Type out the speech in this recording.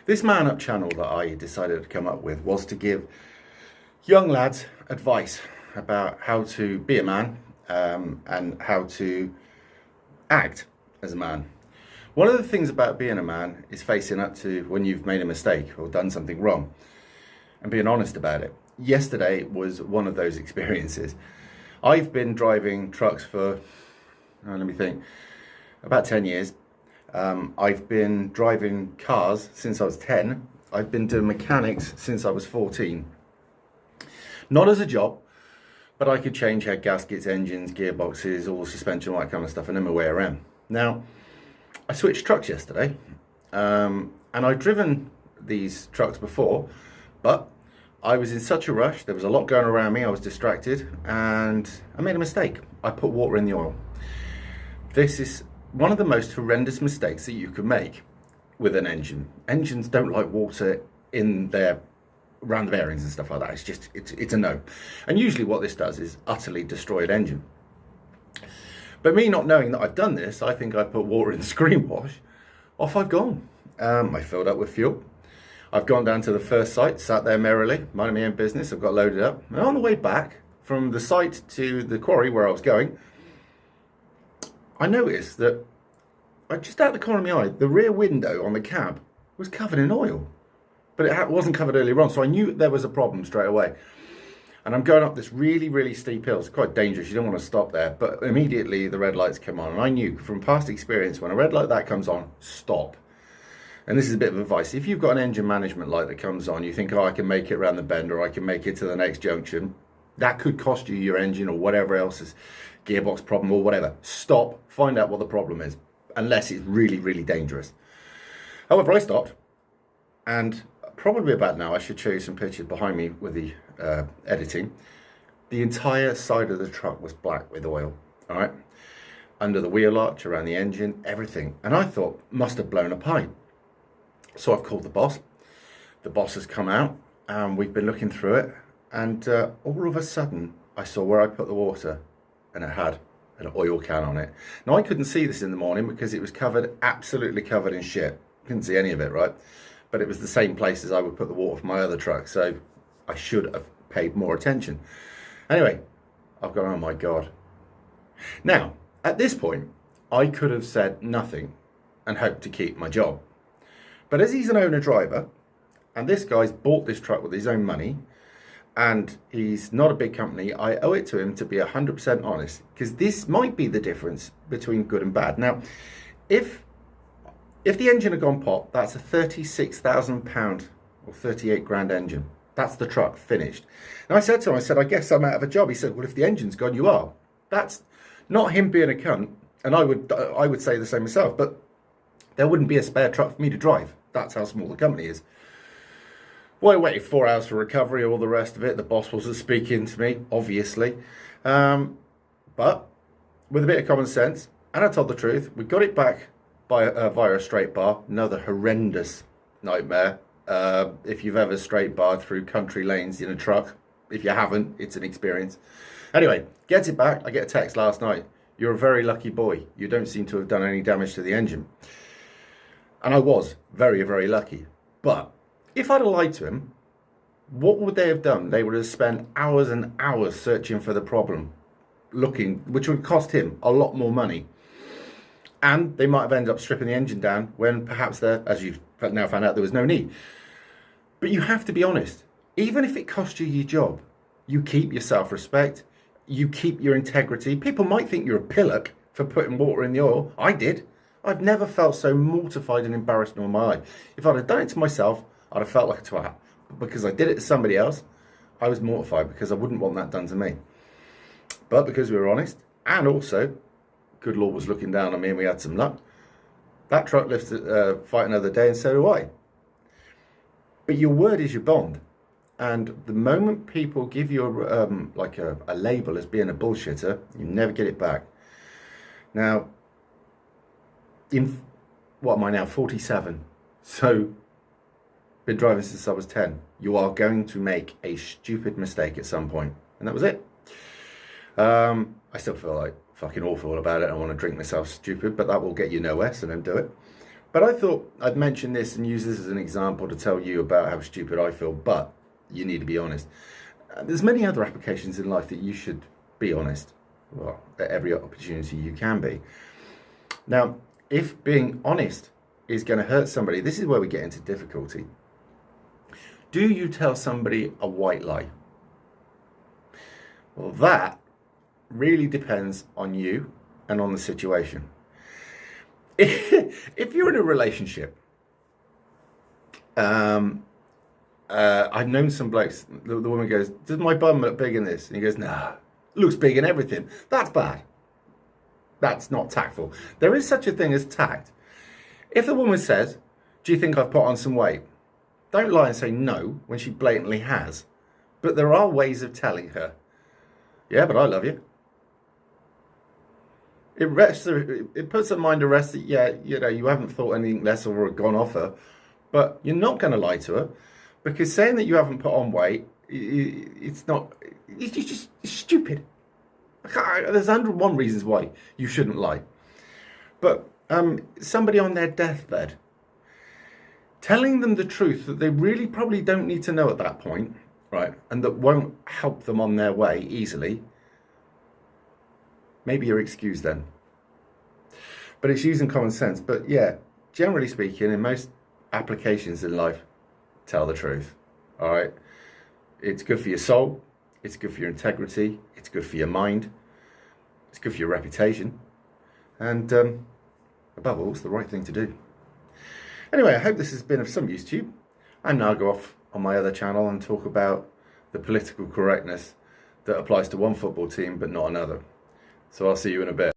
This Man Up channel that I decided to come up with was to give young lads advice about how to be a man and how to act as a man. One of the things about being a man is facing up to when you've made a mistake or done something wrong and being honest about it. Yesterday was one of those experiences. I've been driving trucks for, let me think, about 10 years. I've been driving cars since I was 10. I've been doing mechanics since I was 14. Not as a job, but I could change head gaskets, engines, gearboxes, all suspension, all that kind of stuff, and know my way around. Now, I switched trucks yesterday, and I'd driven these trucks before, but I was in such a rush, there was a lot going around me, I was distracted, and I made a mistake. I put water in the oil. This is one of the most horrendous mistakes that you could make with an engine. Engines don't like water in their around the bearings and stuff like that. It's a no. And usually what this does is utterly destroy an engine. But me not knowing that I've done this, I think I put water in the screen wash. Off I've gone. I filled up with fuel. I've gone down to the first site, sat there merrily, minding my own business. I've got loaded up. And on the way back from the site to the quarry where I was going, I noticed that just out the corner of my eye, the rear window on the cab was covered in oil. But it wasn't covered earlier on, so I knew there was a problem straight away. And I'm going up this really, really steep hill. It's quite dangerous. You don't want to stop there. But immediately the red lights come on. And I knew from past experience, when a red light like that comes on, stop. And this is a bit of advice. If you've got an engine management light that comes on, you think, oh, I can make it around the bend or I can make it to the next junction. That could cost you your engine or whatever else is gearbox problem or whatever. Stop, find out what the problem is, unless it's really, really dangerous. However, I stopped, and probably about now, I should show you some pictures behind me with the editing. The entire side of the truck was black with oil, all right? Under the wheel arch, around the engine, everything. And I thought, must have blown a pipe. So I've called the boss. The boss has come out, and we've been looking through it. And all of a sudden, I saw where I put the water, and it had an oil can on it. Now, I couldn't see this in the morning because it was covered, absolutely covered in shit. Couldn't see any of it, right? But it was the same place as I would put the water for my other truck, so I should have paid more attention. Anyway, I've gone, oh my God. Now, at this point, I could have said nothing and hoped to keep my job. But as he's an owner-driver, and this guy's bought this truck with his own money, and he's not a big company, I owe it to him to be 100% honest, because this might be the difference between good and bad. Now, if the engine had gone pop, that's a £36,000 or 38 grand engine. That's the truck finished. And I said to him, I said, I guess I'm out of a job. He said, well, if the engine's gone, you are. That's not him being a cunt, and I would say the same myself, but there wouldn't be a spare truck for me to drive. That's how small the company is. Well, I waited 4 hours for recovery, all the rest of it. The boss wasn't speaking to me, obviously. But with a bit of common sense, and I told the truth, we got it back via a straight bar. Another horrendous nightmare. If you've ever straight barred through country lanes in a truck, if you haven't, it's an experience. Anyway, gets it back. I get a text last night. You're a very lucky boy. You don't seem to have done any damage to the engine. And I was very, very lucky. But if I'd have lied to him, what would they have done? They would have spent hours and hours searching for the problem, looking, which would cost him a lot more money. And they might have ended up stripping the engine down when perhaps there, as you've now found out, there was no need. But you have to be honest. Even if it cost you your job, you keep your self-respect, you keep your integrity. People might think you're a pillock for putting water in the oil. I did. I've never felt so mortified and embarrassed in all my life. If I'd have done it to myself, I'd have felt like a twat. But because I did it to somebody else, I was mortified because I wouldn't want that done to me. But because we were honest, and also, good Lord was looking down on me and we had some luck, that truck lives to fight another day, and so do I. But your word is your bond. And the moment people give you a label as being a bullshitter, you never get it back. Now, what am I now, 47? So, been driving since I was 10. You are going to make a stupid mistake at some point. And that was it. I still feel like fucking awful about it. I want to drink myself stupid, but that will get you nowhere, so don't do it. But I thought I'd mention this and use this as an example to tell you about how stupid I feel, but you need to be honest. There's many other applications in life that you should be honest. Well, at every opportunity you can be. Now, if being honest is going to hurt somebody, this is where we get into difficulty. Do you tell somebody a white lie? Well, that really depends on you and on the situation. If you're in a relationship, I've known some blokes, the woman goes, does my bum look big in this? And he goes, nah, looks big in everything. That's bad. That's not tactful. There is such a thing as tact. If the woman says, do you think I've put on some weight? Don't lie and say no when she blatantly has. But there are ways of telling her, yeah, but I love you. It puts her mind to rest that, yeah, you know, you haven't thought anything less of her or gone off her, but you're not going to lie to her, because saying that you haven't put on weight, it's just stupid. There's 101 reasons why you shouldn't lie. But somebody on their deathbed, telling them the truth that they really probably don't need to know at that point, right, and that won't help them on their way easily, maybe you're excused then. But it's using common sense. But yeah, generally speaking, in most applications in life, tell the truth. All right? It's good for your soul. It's good for your integrity. It's good for your mind. It's good for your reputation. And above all, it's the right thing to do. Anyway, I hope this has been of some use to you. And now I'll go off on my other channel and talk about the political correctness that applies to one football team but not another. So I'll see you in a bit.